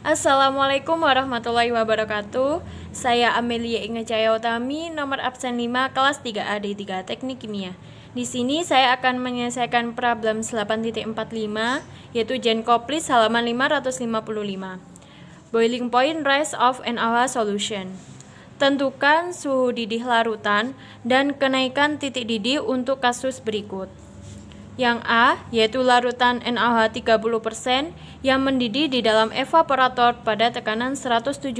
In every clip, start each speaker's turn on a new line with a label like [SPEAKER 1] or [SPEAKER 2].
[SPEAKER 1] Assalamualaikum warahmatullahi wabarakatuh. Saya Amelia Inge Cahaya Utami, nomor absen 5 kelas 3A D3 Teknik Kimia. Di sini saya akan menyelesaikan problem 8.45 yaitu Jenkoplis halaman 555. Boiling point rise of NaOH solution. Tentukan suhu didih larutan dan kenaikan titik didih untuk kasus berikut. Yang A, yaitu larutan NaOH 30% yang mendidih di dalam evaporator pada tekanan 172,4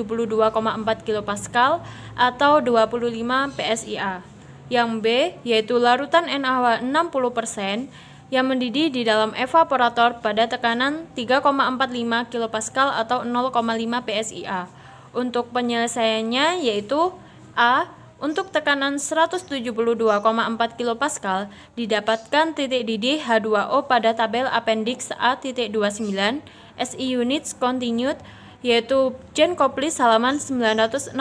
[SPEAKER 1] kPa atau 25 PSIA. Yang B, yaitu larutan NaOH 60% yang mendidih di dalam evaporator pada tekanan 3,45 kPa atau 0,5 PSIA. Untuk penyelesaiannya yaitu A, untuk tekanan 172,4 kPa didapatkan titik didih H2O pada tabel appendix A.29 SI units continued yaitu Jenkoplis halaman 963.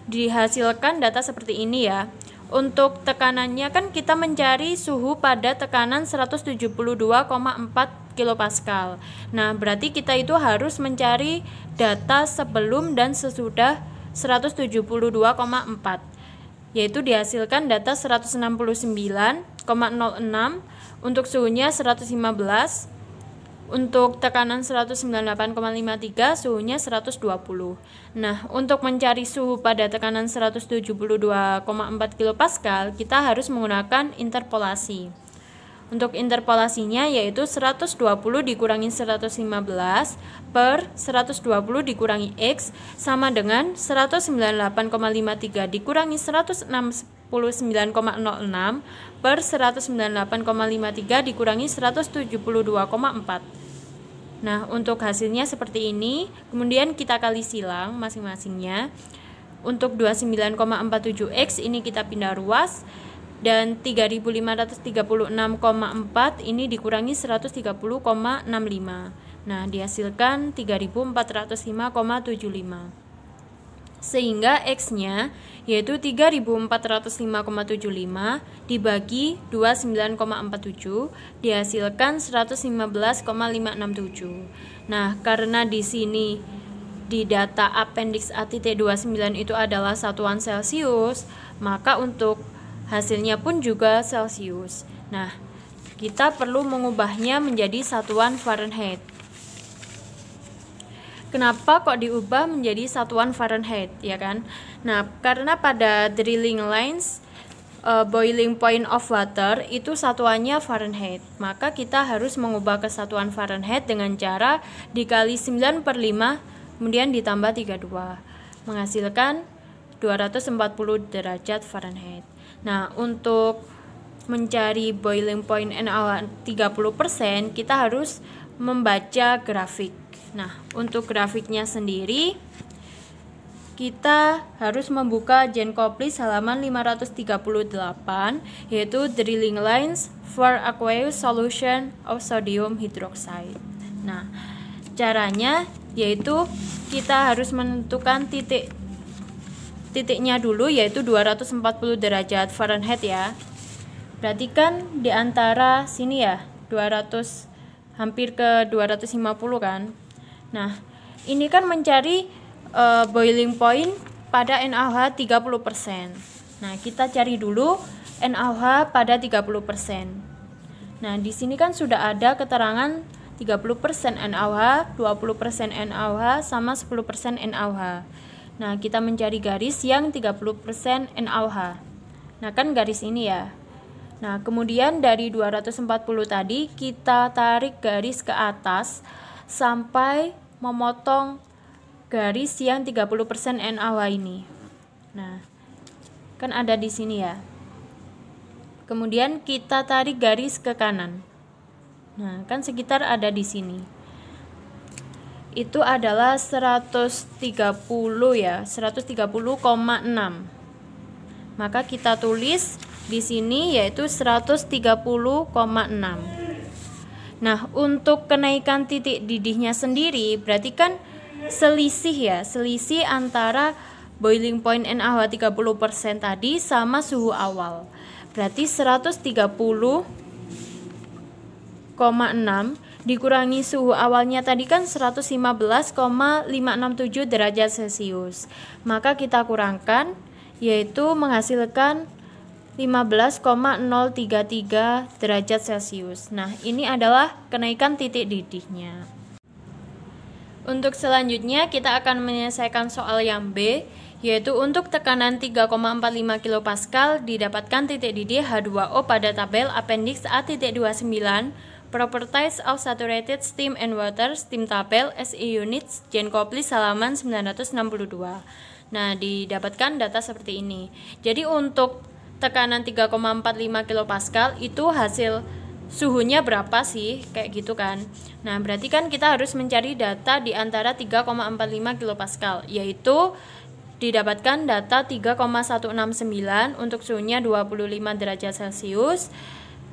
[SPEAKER 1] Dihasilkan data seperti ini ya. Untuk tekanannya kan kita mencari suhu pada tekanan 172,4 kPa. Nah, berarti kita itu harus mencari data sebelum dan sesudah 172,4, yaitu dihasilkan data 169,06, untuk suhunya 115, untuk tekanan 198,53, suhunya 120. Nah, untuk mencari suhu pada tekanan 172,4 kPa, kita harus menggunakan interpolasi. Untuk interpolasinya yaitu 120 dikurangi 115 per 120 dikurangi X sama dengan 198,53 dikurangi 169,06 per 198,53 dikurangi 172,4. Nah, untuk hasilnya seperti ini. Kemudian kita kali silang masing-masingnya. Untuk 29,47X ini kita pindah ruas. Dan 3536,4 ini dikurangi 130,65. Nah, dihasilkan 3405,75. Sehingga X-nya yaitu 3405,75 dibagi 29,47 dihasilkan 115,567. Nah, karena di sini di data appendix A.29 itu adalah satuan Celcius, maka untuk hasilnya pun juga Celcius. Nah, kita perlu mengubahnya menjadi satuan Fahrenheit. Kenapa kok diubah menjadi satuan Fahrenheit, ya kan? Nah, karena pada drilling lines boiling point of water itu satuannya Fahrenheit. Maka kita harus mengubah ke satuan Fahrenheit dengan cara dikali 9/5 kemudian ditambah 32, menghasilkan 240 derajat Fahrenheit. Nah, untuk mencari boiling point NaOH 30%, kita harus membaca grafik. Nah, untuk grafiknya sendiri, kita harus membuka Jenkoplis halaman 538, yaitu Drilling Lines for Aqueous Solution of Sodium Hydroxide. Nah, caranya yaitu kita harus menentukan titiknya dulu yaitu 240 derajat Fahrenheit ya. Berarti kan di antara sini ya 200 hampir ke 250 kan. Nah, ini kan mencari boiling point pada NaOH 30%. Nah, kita cari dulu NaOH pada 30%. Nah, di sini kan sudah ada keterangan 30% NaOH, 20% NaOH sama 10% NaOH. Nah, kita mencari garis yang 30% NaOH. Nah, kan garis ini ya. Nah, kemudian dari 240 tadi kita tarik garis ke atas sampai memotong garis yang 30% NaOH ini. Nah, kan ada di sini ya. Kemudian kita tarik garis ke kanan. Nah, kan sekitar ada di sini. Itu adalah 130 ya, 130,6. Maka kita tulis di sini yaitu 130,6. Nah, untuk kenaikan titik didihnya sendiri berarti kan selisih antara boiling point NaOH 30% tadi sama suhu awal. Berarti 130,6 dikurangi suhu awalnya tadi kan 115,567 derajat Celcius. Maka kita kurangkan, yaitu menghasilkan 15,033 derajat Celcius. Nah, ini adalah kenaikan titik didihnya. Untuk selanjutnya kita akan menyelesaikan soal yang B, yaitu untuk tekanan 3,45 kPa didapatkan titik didih H2O pada tabel Appendix A.29 Properties of Saturated Steam and Water Steam Tabel SI Units Jenkoplis halaman 962. Nah, didapatkan data seperti ini. Jadi untuk tekanan 3,45 kPa itu hasil suhunya berapa sih, kayak gitu kan. Nah, berarti kan kita harus mencari data di antara 3,45 kPa, yaitu didapatkan data 3,169 untuk suhunya 25 derajat Celcius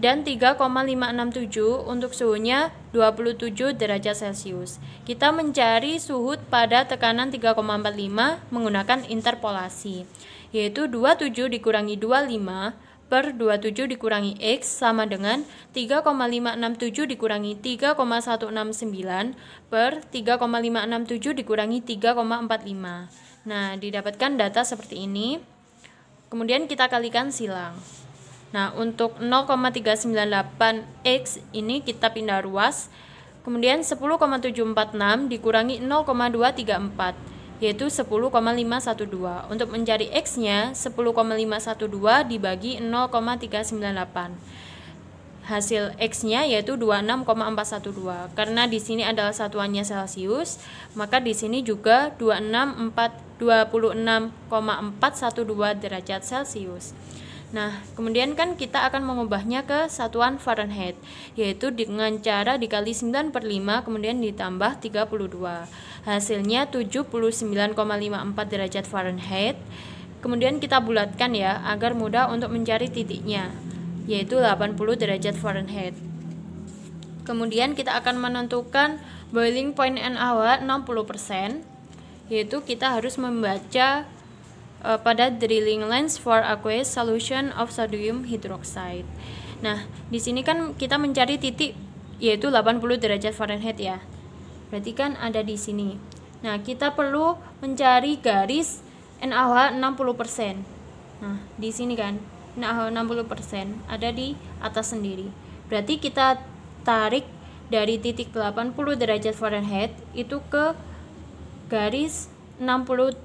[SPEAKER 1] dan 3,567 untuk suhunya 27 derajat Celcius. Kita mencari suhu pada tekanan 3,45 menggunakan interpolasi, yaitu 27 dikurangi 25 per 27 dikurangi X sama dengan 3,567 dikurangi 3,169 per 3,567 dikurangi 3,45. Nah, didapatkan data seperti ini. Kemudian kita kalikan silang. Nah, untuk 0,398 X ini kita pindah ruas. Kemudian 10,746 dikurangi 0,234, yaitu 10,512. Untuk mencari X-nya, 10,512 dibagi 0,398. Hasil X-nya yaitu 26,412. Karena di sini adalah satuannya Celcius, maka di sini juga 26,412 derajat Celcius. Nah, kemudian kan kita akan mengubahnya ke satuan Fahrenheit, yaitu dengan cara dikali 9/5 kemudian ditambah 32. Hasilnya 79,54 derajat Fahrenheit. Kemudian kita bulatkan ya, agar mudah untuk mencari titiknya, yaitu 80 derajat Fahrenheit. Kemudian kita akan menentukan boiling point NaOH 60%, yaitu kita harus membaca pada drilling lines for aqueous solution of sodium hydroxide. Nah, di sini kan kita mencari titik yaitu 80 derajat Fahrenheit ya. Berarti kan ada di sini. Nah, kita perlu mencari garis NaOH 60%. Nah, di sini kan NaOH 60% ada di atas sendiri. Berarti kita tarik dari titik 80 derajat Fahrenheit itu ke garis 60%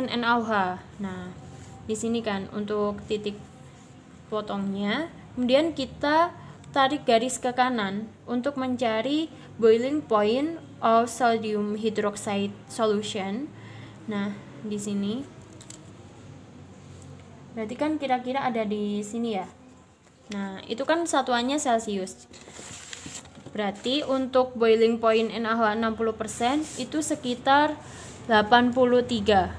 [SPEAKER 1] NaOH. Nah, di sini kan untuk titik potongnya. Kemudian kita tarik garis ke kanan untuk mencari boiling point of sodium hydroxide solution. Nah, di sini. Berarti kan kira-kira ada di sini ya. Nah, itu kan satuannya Celcius. Berarti untuk boiling point NaOH 60% itu sekitar 83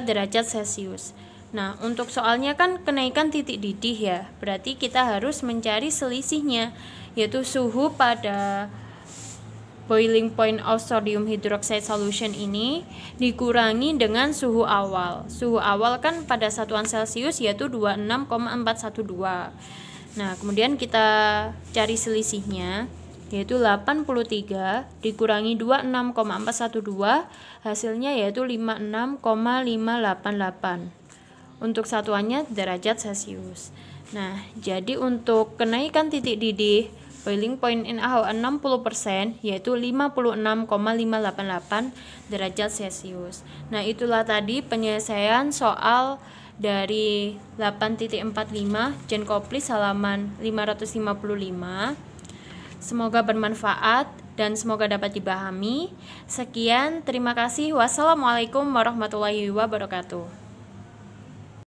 [SPEAKER 1] derajat Celcius. Nah, untuk soalnya kan kenaikan titik didih ya, berarti kita harus mencari selisihnya, yaitu suhu pada boiling point of sodium hydroxide solution ini dikurangi dengan suhu awal. Suhu awal kan pada satuan Celcius yaitu 26,412. Nah, kemudian kita cari selisihnya, yaitu 83 dikurangi 26,412, hasilnya yaitu 56,588. Untuk satuannya derajat Celcius. Nah, jadi untuk kenaikan titik didih boiling point NaOH 60% yaitu 56,588 derajat Celcius. Nah, itulah tadi penyelesaian soal dari 8.45 Jenkoplis halaman 555. Semoga bermanfaat dan semoga dapat dipahami. Sekian, terima kasih. Wassalamualaikum warahmatullahi wabarakatuh.